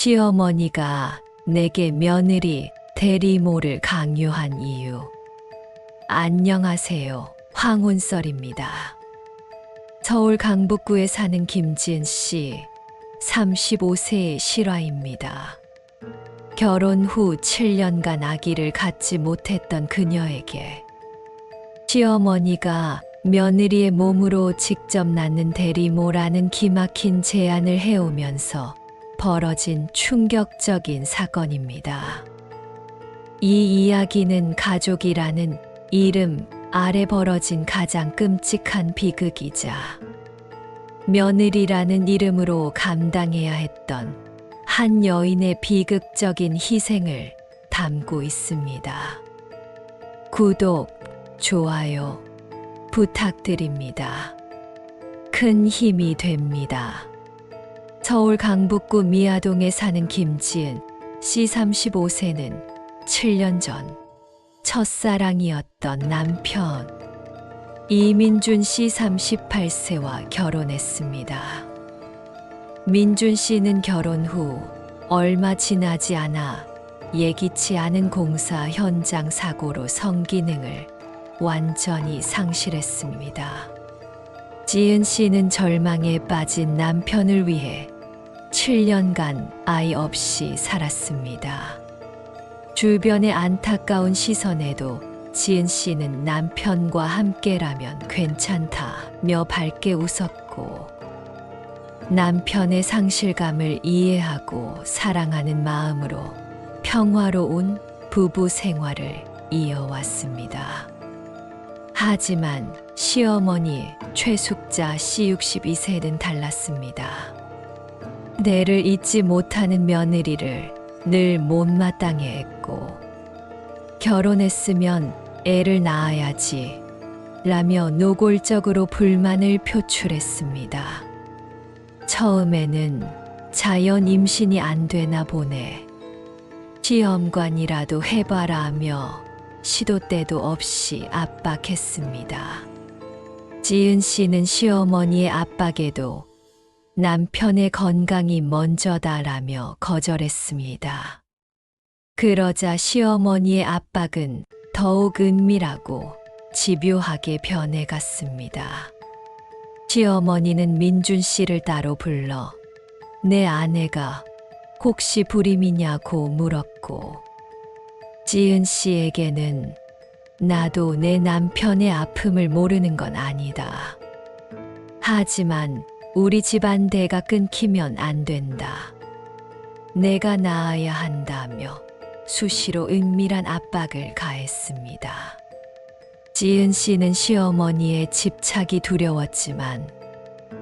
시어머니가 내게 며느리 대리모를 강요한 이유. 안녕하세요. 황혼설입니다. 서울 강북구에 사는 김지은 씨, 35세의 실화입니다. 결혼 후 7년간 아기를 갖지 못했던 그녀에게 시어머니가 며느리의 몸으로 직접 낳는 대리모라는 기막힌 제안을 해오면서 벌어진 충격적인 사건입니다. 이 이야기는 가족이라는 이름 아래 벌어진 가장 끔찍한 비극이자 며느리라는 이름으로 감당해야 했던 한 여인의 비극적인 희생을 담고 있습니다. 구독, 좋아요 부탁드립니다. 큰 힘이 됩니다. 서울 강북구 미아동에 사는 김지은 씨 35세는 7년 전 첫사랑이었던 남편 이민준 씨 38세와 결혼했습니다. 민준 씨는 결혼 후 얼마 지나지 않아 예기치 않은 공사 현장 사고로 성기능을 완전히 상실했습니다. 지은 씨는 절망에 빠진 남편을 위해 7년간 아이 없이 살았습니다. 주변의 안타까운 시선에도 지은 씨는 남편과 함께라면 괜찮다며 밝게 웃었고 남편의 상실감을 이해하고 사랑하는 마음으로 평화로운 부부 생활을 이어왔습니다. 하지만 시어머니 최숙자 씨 62세는 달랐습니다. 내를 잊지 못하는 며느리를 늘 못마땅해 했고 결혼했으면 애를 낳아야지 라며 노골적으로 불만을 표출했습니다. 처음에는 자연 임신이 안 되나 보네. 시험관이라도 해봐라 하며 시도 때도 없이 압박했습니다. 지은 씨는 시어머니의 압박에도 남편의 건강이 먼저다라며 거절했습니다. 그러자 시어머니의 압박은 더욱 은밀하고 집요하게 변해갔습니다. 시어머니는 민준 씨를 따로 불러 내 아내가 혹시 불임이냐고 물었고 지은 씨에게는 나도 내 남편의 아픔을 모르는 건 아니다. 하지만 우리 집안 대가 끊기면 안 된다. 내가 낳아야 한다며 수시로 은밀한 압박을 가했습니다. 지은 씨는 시어머니의 집착이 두려웠지만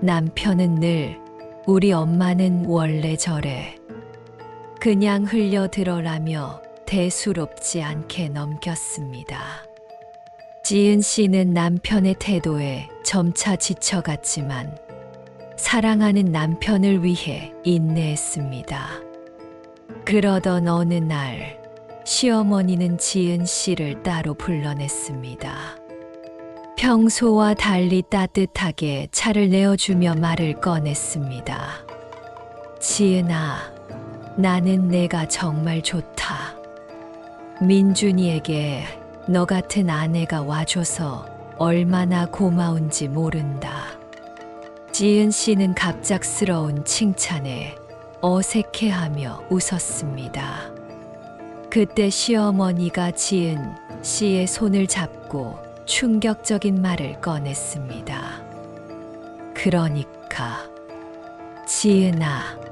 남편은 늘 우리 엄마는 원래 저래. 그냥 흘려들어라며 대수롭지 않게 넘겼습니다. 지은 씨는 남편의 태도에 점차 지쳐갔지만 사랑하는 남편을 위해 인내했습니다. 그러던 어느 날 시어머니는 지은 씨를 따로 불러냈습니다. 평소와 달리 따뜻하게 차를 내어주며 말을 꺼냈습니다. 지은아, 나는 내가 정말 좋다. 민준이에게 너 같은 아내가 와줘서 얼마나 고마운지 모른다. 지은 씨는 갑작스러운 칭찬에 어색해하며 웃었습니다. 그때 시어머니가 지은 씨의 손을 잡고 충격적인 말을 꺼냈습니다. 그러니까 지은아,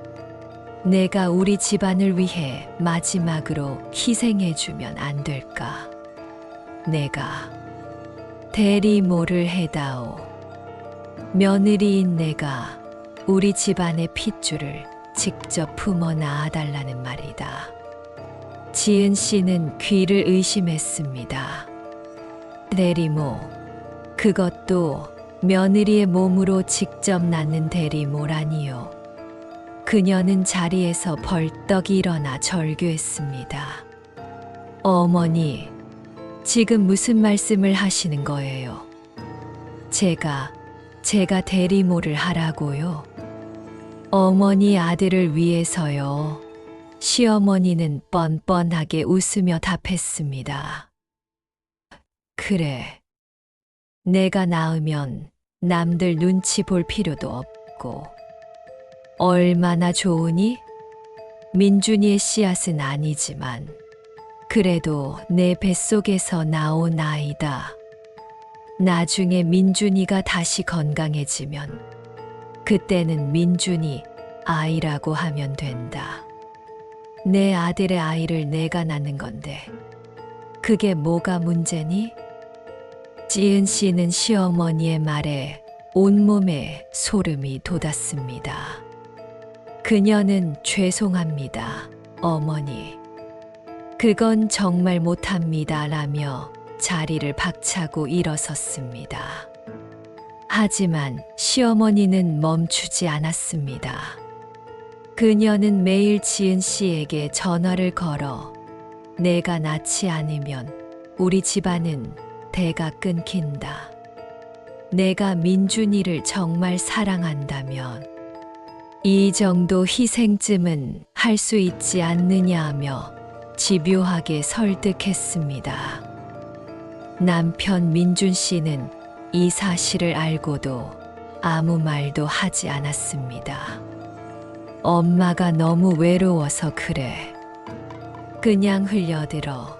내가 우리 집안을 위해 마지막으로 희생해주면 안 될까? 내가 대리모를 해다오. 며느리인 내가 우리 집안의 핏줄을 직접 품어 낳아달라는 말이다. 지은 씨는 귀를 의심했습니다. 대리모, 그것도 며느리의 몸으로 직접 낳는 대리모라니요. 그녀는 자리에서 벌떡 일어나 절규했습니다. 어머니, 지금 무슨 말씀을 하시는 거예요? 제가 대리모를 하라고요? 어머니 아들을 위해서요. 시어머니는 뻔뻔하게 웃으며 답했습니다. 그래. 내가 낳으면 남들 눈치 볼 필요도 없고. 얼마나 좋으니? 민준이의 씨앗은 아니지만 그래도 내 뱃속에서 나온 아이다. 나중에 민준이가 다시 건강해지면 그때는 민준이 아이라고 하면 된다. 내 아들의 아이를 내가 낳는 건데 그게 뭐가 문제니? 지은 씨는 시어머니의 말에 온몸에 소름이 돋았습니다. 그녀는 죄송합니다, 어머니. 그건 정말 못합니다 라며 자리를 박차고 일어섰습니다. 하지만 시어머니는 멈추지 않았습니다. 그녀는 매일 지은 씨에게 전화를 걸어 내가 낳지 않으면 우리 집안은 대가 끊긴다. 내가 민준이를 정말 사랑한다면 이 정도 희생쯤은 할 수 있지 않느냐 하며 집요하게 설득했습니다. 남편 민준 씨는 이 사실을 알고도 아무 말도 하지 않았습니다. 엄마가 너무 외로워서 그래. 그냥 흘려들어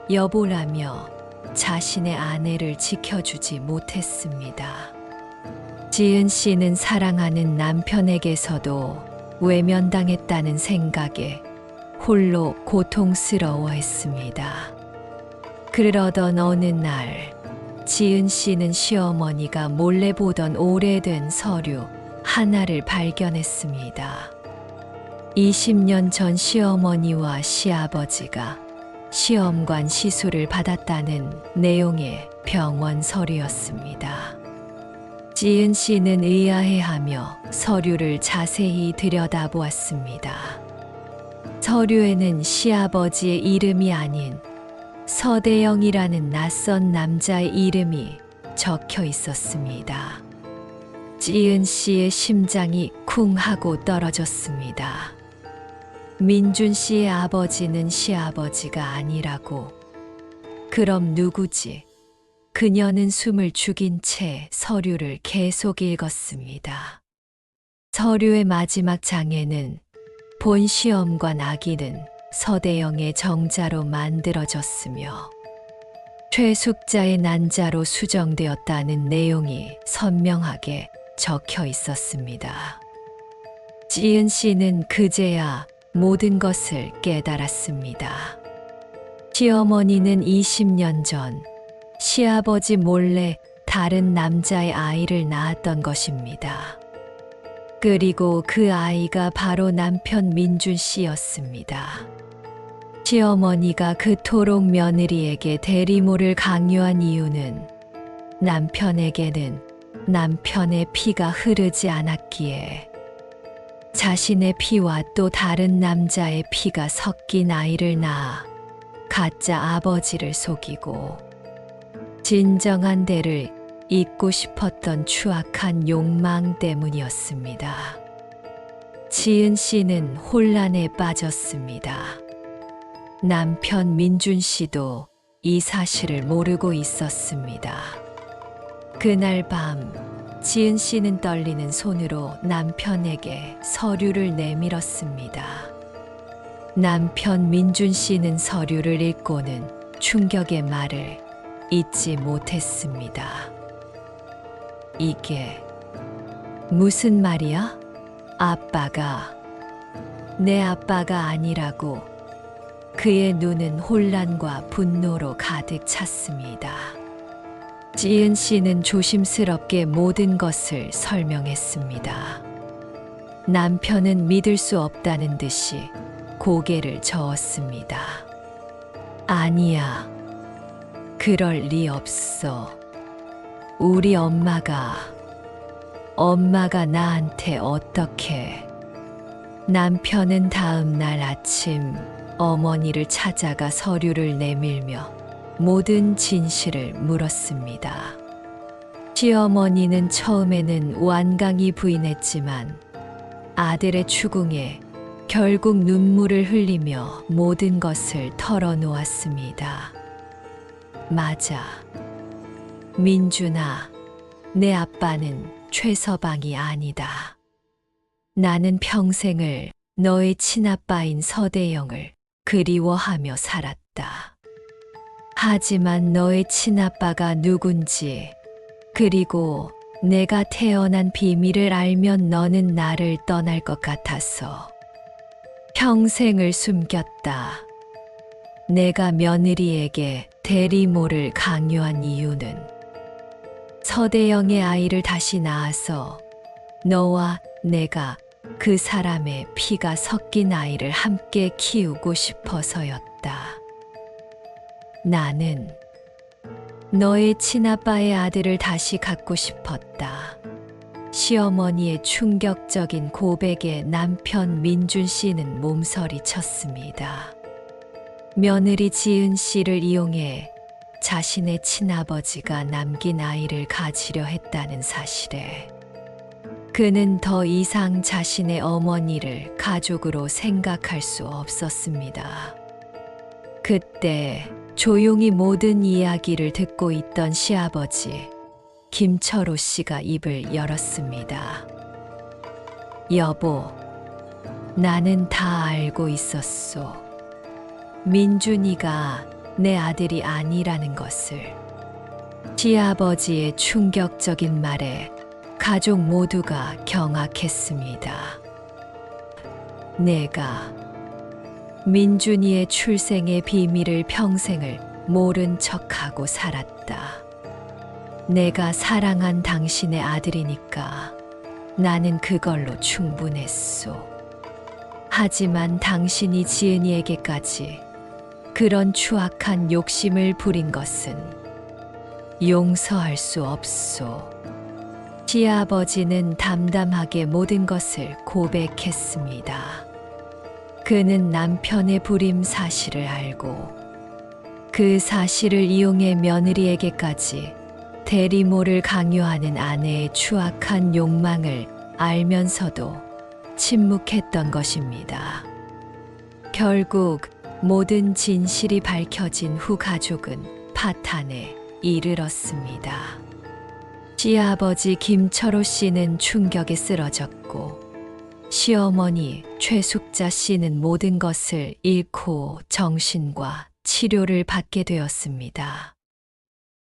여보라며 자신의 아내를 지켜주지 못했습니다. 지은 씨는 사랑하는 남편에게서도 외면당했다는 생각에 홀로 고통스러워했습니다. 그러던 어느 날 지은 씨는 시어머니가 몰래 보던 오래된 서류 하나를 발견했습니다. 20년 전 시어머니와 시아버지가 시험관 시술을 받았다는 내용의 병원 서류였습니다. 지은 씨는 의아해하며 서류를 자세히 들여다보았습니다. 서류에는 시아버지의 이름이 아닌 서대영이라는 낯선 남자의 이름이 적혀 있었습니다. 지은 씨의 심장이 쿵 하고 떨어졌습니다. 민준 씨의 아버지는 시아버지가 아니라고. 그럼 누구지? 그녀는 숨을 죽인 채 서류를 계속 읽었습니다. 서류의 마지막 장에는 본 시험관 아기는 서대영의 정자로 만들어졌으며 최숙자의 난자로 수정되었다는 내용이 선명하게 적혀 있었습니다. 지은 씨는 그제야 모든 것을 깨달았습니다. 시어머니는 20년 전 시아버지 몰래 다른 남자의 아이를 낳았던 것입니다. 그리고 그 아이가 바로 남편 민준 씨였습니다. 시어머니가 그토록 며느리에게 대리모를 강요한 이유는 남편에게는 남편의 피가 흐르지 않았기에 자신의 피와 또 다른 남자의 피가 섞인 아이를 낳아 가짜 아버지를 속이고 진정한 대를 잊고 싶었던 추악한 욕망 때문이었습니다. 지은 씨는 혼란에 빠졌습니다. 남편 민준 씨도 이 사실을 모르고 있었습니다. 그날 밤 지은 씨는 떨리는 손으로 남편에게 서류를 내밀었습니다. 남편 민준 씨는 서류를 읽고는 충격의 말을 잊지 못했습니다. 이게 무슨 말이야? 아빠가 내 아빠가 아니라고. 그의 눈은 혼란과 분노로 가득 찼습니다. 지은 씨는 조심스럽게 모든 것을 설명했습니다. 남편은 믿을 수 없다는 듯이 고개를 저었습니다. 아니야. 그럴 리 없어. 우리 엄마가 나한테 어떻게. 남편은 다음 날 아침 어머니를 찾아가 서류를 내밀며 모든 진실을 물었습니다. 시어머니는 처음에는 완강히 부인했지만 아들의 추궁에 결국 눈물을 흘리며 모든 것을 털어놓았습니다. 맞아. 민준아, 내 아빠는 최서방이 아니다. 나는 평생을 너의 친아빠인 서대영을 그리워하며 살았다. 하지만 너의 친아빠가 누군지, 그리고 내가 태어난 비밀을 알면 너는 나를 떠날 것 같아서 평생을 숨겼다. 내가 며느리에게 대리모를 강요한 이유는 서대영의 아이를 다시 낳아서 너와 내가 그 사람의 피가 섞인 아이를 함께 키우고 싶어서였다. 나는 너의 친아빠의 아들을 다시 갖고 싶었다. 시어머니의 충격적인 고백에 남편 민준 씨는 몸서리 쳤습니다. 며느리 지은 씨를 이용해 자신의 친아버지가 남긴 아이를 가지려 했다는 사실에 그는 더 이상 자신의 어머니를 가족으로 생각할 수 없었습니다. 그때 조용히 모든 이야기를 듣고 있던 시아버지 김철호 씨가 입을 열었습니다. 여보, 나는 다 알고 있었소. 민준이가 내 아들이 아니라는 것을. 시아버지의 충격적인 말에 가족 모두가 경악했습니다. 내가 민준이의 출생의 비밀을 평생을 모른 척하고 살았다. 내가 사랑한 당신의 아들이니까 나는 그걸로 충분했소. 하지만 당신이 지은이에게까지 그런 추악한 욕심을 부린 것은 용서할 수 없소. 시아버지는 담담하게 모든 것을 고백했습니다. 그는 남편의 불임 사실을 알고 그 사실을 이용해 며느리에게까지 대리모를 강요하는 아내의 추악한 욕망을 알면서도 침묵했던 것입니다. 결국 모든 진실이 밝혀진 후 가족은 파탄에 이르렀습니다. 시아버지 김철호 씨는 충격에 쓰러졌고 시어머니 최숙자 씨는 모든 것을 잃고 정신과 치료를 받게 되었습니다.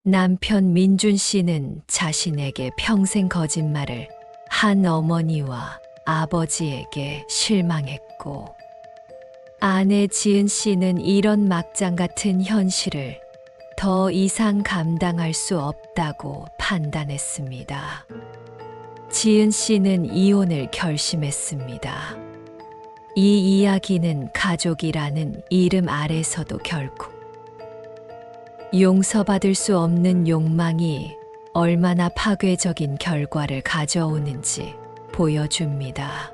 남편 민준 씨는 자신에게 평생 거짓말을 한 어머니와 아버지에게 실망했고 아내 지은 씨는 이런 막장 같은 현실을 더 이상 감당할 수 없다고 판단했습니다. 지은 씨는 이혼을 결심했습니다. 이 이야기는 가족이라는 이름 아래서도 결국 용서받을 수 없는 욕망이 얼마나 파괴적인 결과를 가져오는지 보여줍니다.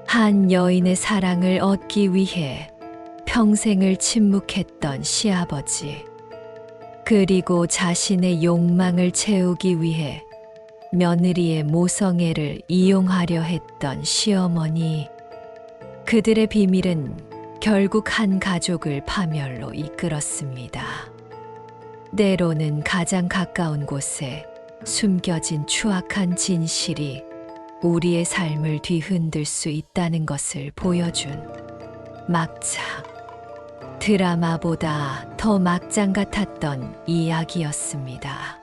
한 여인의 사랑을 얻기 위해 평생을 침묵했던 시아버지, 그리고 자신의 욕망을 채우기 위해 며느리의 모성애를 이용하려 했던 시어머니, 그들의 비밀은 결국 한 가족을 파멸로 이끌었습니다. 때로는 가장 가까운 곳에 숨겨진 추악한 진실이 우리의 삶을 뒤흔들 수 있다는 것을 보여준 막장, 드라마보다 더 막장 같았던 이야기였습니다.